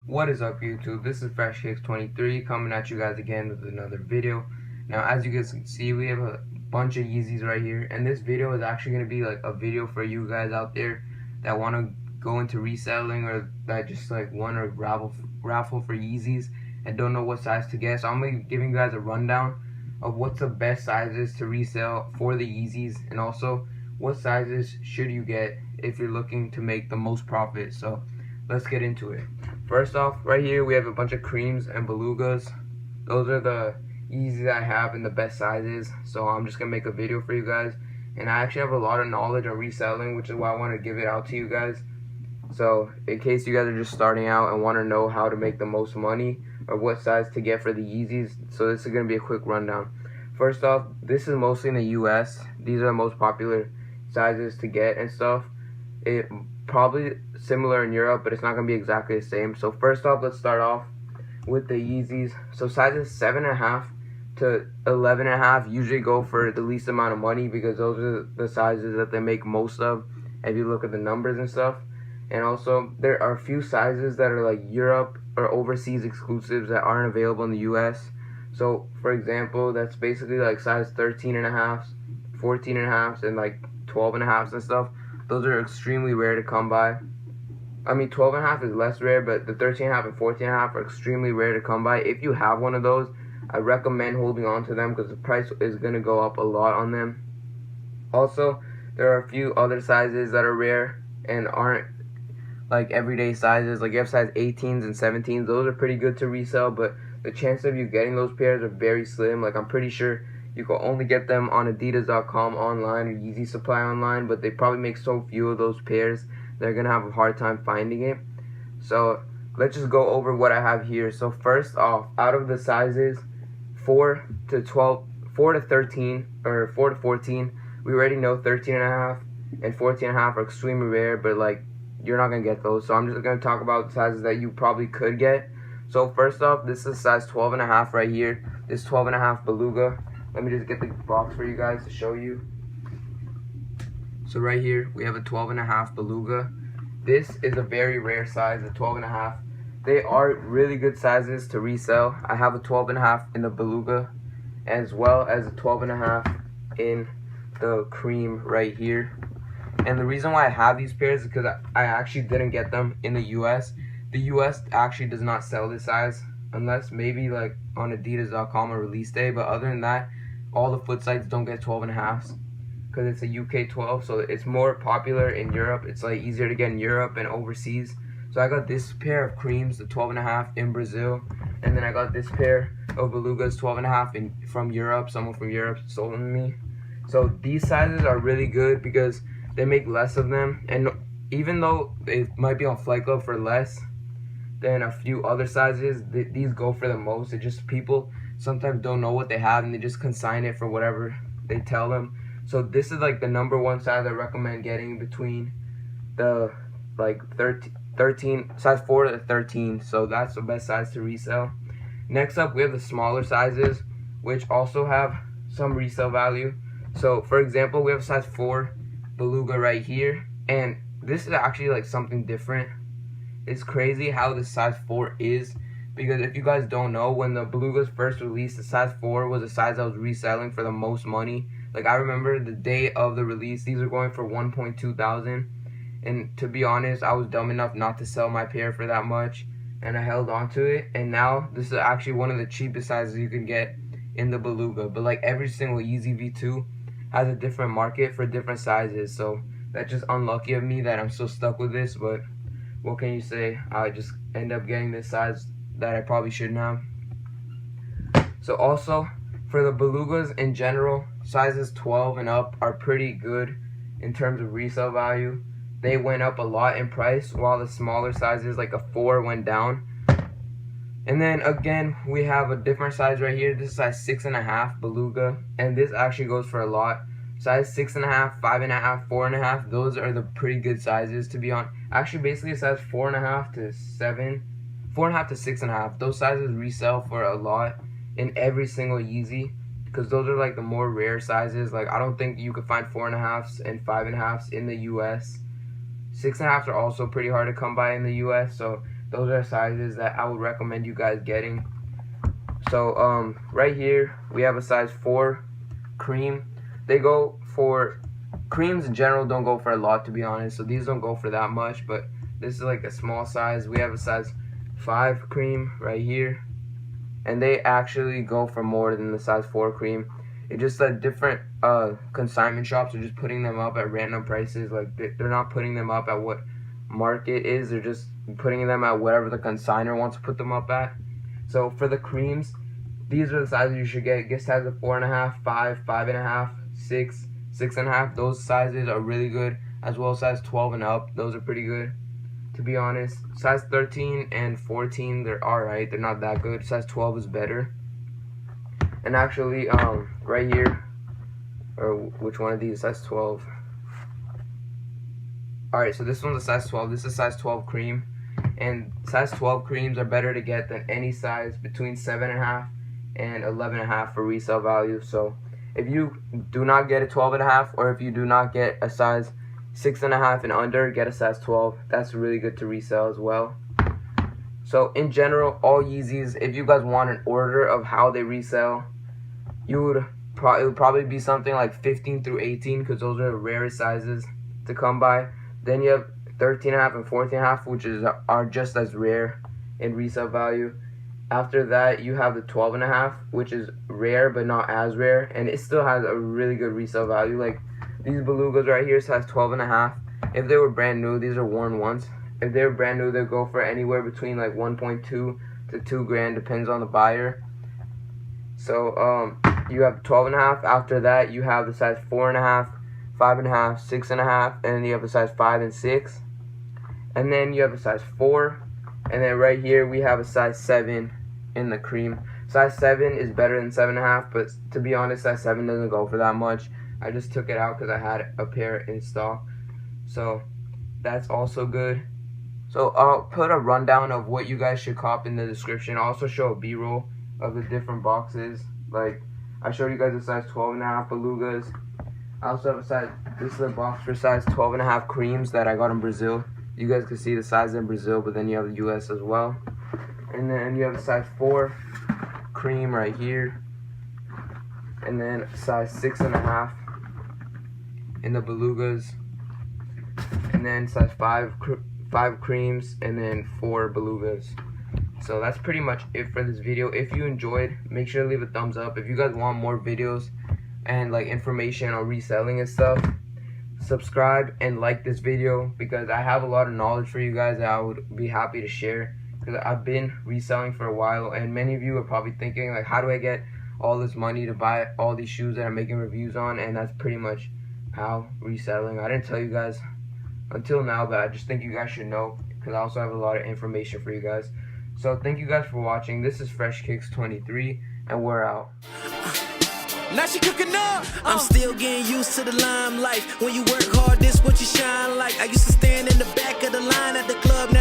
What is up, YouTube? This is FreshKicks23 coming at you guys again with another video. Now, as you guys can see, we have a bunch of Yeezys right here, and this video is actually going to be like a video for you guys out there that want to go into reselling, or that just like want to raffle for Yeezys and don't know what size to get. So I'm going to be giving you guys a rundown of what's the best sizes to resell for the Yeezys, and also what sizes should you get if you're looking to make the most profit. So let's get into it. First off, right here we have a bunch of creams and belugas. Those are the Yeezys I have in the best sizes, so I'm just gonna make a video for you guys. And I actually have a lot of knowledge on reselling, which is why I want to give it out to you guys. So in case you guys are just starting out and want to know how to make the most money or what size to get for the Yeezys, so this is gonna be a quick rundown. First off, this is mostly in the US. These are the most popular sizes to get and stuff. It probably similar in Europe, but it's not gonna be exactly the same. So first off, let's start off with the Yeezys. So sizes 7.5 to 11.5 usually go for the least amount of money, because those are the sizes that they make most of if you look at the numbers and stuff. And also there are a few sizes that are like Europe or overseas exclusives that aren't available in the US. So for example, that's basically like size 13.5, 14.5, and like 12.5 and stuff. Those are extremely rare to come by. I mean, 12.5 is less rare, but the 13.5 and 14.5 are extremely rare to come by. If you have one of those, I recommend holding on to them because the price is going to go up a lot on them. Also, there are a few other sizes that are rare and aren't like everyday sizes. Like you have size 18s and 17s. Those are pretty good to resell, but the chance of you getting those pairs are very slim. Like I'm pretty sure you can only get them on Adidas.com online or Yeezy Supply online, but they probably make so few of those pairs they're gonna have a hard time finding it. So let's just go over what I have here. So first off, out of the sizes 4 to 12, 4 to 13, or 4 to 14, we already know 13.5 and 14.5 are extremely rare, but like you're not gonna get those. So I'm just gonna talk about sizes that you probably could get. So first off, this is size 12.5 right here. This 12.5 Beluga. Let me just get the box for you guys to show you. So right here, we have a 12.5 Beluga. This is a very rare size, a 12.5. They are really good sizes to resell. I have a 12.5 in the Beluga, as well as a 12.5 in the cream right here. And the reason why I have these pairs is because I actually didn't get them in the US. The US actually does not sell this size, unless maybe like on Adidas.com or release day, but other than that, all the foot sites don't get 12.5s because it's a UK 12, so it's more popular in Europe. It's like easier to get in Europe and overseas. So I got this pair of creams, the 12.5 in Brazil, and then I got this pair of Belugas 12.5 from Europe. Someone from Europe sold them to me. So these sizes are really good because they make less of them, and even though it might be on Flight Club for less than a few other sizes, these go for the most. It just people sometimes don't know what they have and they just consign it for whatever they tell them. So this is like the #1 size I recommend getting between the like 13 size 4 to 13. So that's the best size to resell. Next up, we have the smaller sizes, which also have some resale value. So for example, we have size 4 Beluga right here, and this is actually like something different. It's crazy how the size 4 is, because if you guys don't know, when the Belugas first released, the size 4 was a size I was reselling for the most money. Like I remember the day of the release, these were going for 1.2 thousand, and to be honest, I was dumb enough not to sell my pair for that much, and I held on to it. And now this is actually one of the cheapest sizes you can get in the Beluga. But like every single Yeezy V2 has a different market for different sizes, so that's just unlucky of me that I'm still stuck with this. But what can you say? I just end up getting this size that I probably shouldn't have. So also, for the Belugas in general, sizes 12 and up are pretty good in terms of resale value. They went up a lot in price, while the smaller sizes like a 4 went down. And then again, we have a different size right here. This is size 6.5 Beluga, and this actually goes for a lot. Size 6.5, 5.5, 4.5, those are the pretty good sizes to be on. Actually, basically size 4.5 to 7, 4.5 to 6.5. Those sizes resell for a lot in every single Yeezy, because those are like the more rare sizes. Like I don't think you could find 4.5s and 5.5s in the US. 6.5s are also pretty hard to come by in the US, so those are sizes that I would recommend you guys getting. So right here we have a size 4 cream. They go for, creams in general don't go for a lot, to be honest, so these don't go for that much, but this is like a small size. We have a size 5 cream right here, and they actually go for more than the size 4 cream. It just like different consignment shops are just putting them up at random prices. Like they're not putting them up at what market is, they're just putting them at whatever the consignor wants to put them up at. So for the creams, these are the sizes you should get. Get size of 4.5, 5, 5.5, 6, 6.5. Those sizes are really good, as well as size 12 and up. Those are pretty good, to be honest. Size 13 and 14, they're alright. They're not that good. Size 12 is better. And actually, right here, or which one of these? Size 12. Alright, so this one's a size 12. This is size 12 cream. And size 12 creams are better to get than any size between 7.5 and 11.5 for resale value. So if you do not get a 12.5, or if you do not get a size 6.5 and under, get a size 12. That's really good to resell as well. So in general, all Yeezys, if you guys want an order of how they resell, it would probably be something like 15 through 18, because those are the rarest sizes to come by. Then you have 13.5 and 14.5, which are just as rare in resale value. After that, you have the 12.5, which is rare but not as rare, and it still has a really good resale value. Like these Belugas right here, size 12.5. If they were brand new, these are worn ones. If they were brand new, they'll go for anywhere between like 1.2 to 2 grand, depends on the buyer. So you have 12.5. After that, you have the size 4.5, 5.5, 6.5, and then you have a size 5 and 6. And then you have a size 4. And then right here we have a size 7 in the cream. Size 7 is better than 7.5, but to be honest, size 7 doesn't go for that much. I just took it out because I had a pair in stock. So that's also good. So I'll put a rundown of what you guys should cop in the description. I'll also show a B-roll of the different boxes. Like I showed you guys a size 12.5 Belugas. I also have a size, this is a box for size 12.5 creams that I got in Brazil. You guys can see the size in Brazil, but then you have the US as well. And then you have a size 4 cream right here. And then size 6.5 in the Belugas. And then size 5 creams, and then 4 Belugas. So that's pretty much it for this video. If you enjoyed, make sure to leave a thumbs up. If you guys want more videos and like information on reselling and stuff, subscribe and like this video, because I have a lot of knowledge for you guys that I would be happy to share, because I've been reselling for a while, and many of you are probably thinking like, how do I get all this money to buy all these shoes that I'm making reviews on? And that's pretty much how reselling. I didn't tell you guys until now, but I just think you guys should know, because I also have a lot of information for you guys. So thank you guys for watching. This is Fresh Kicks 23, and we're out. Now she cooking up. I'm still getting used to the limelight. When you work hard, this what you shine like. I used to stand in the back of the line at the club.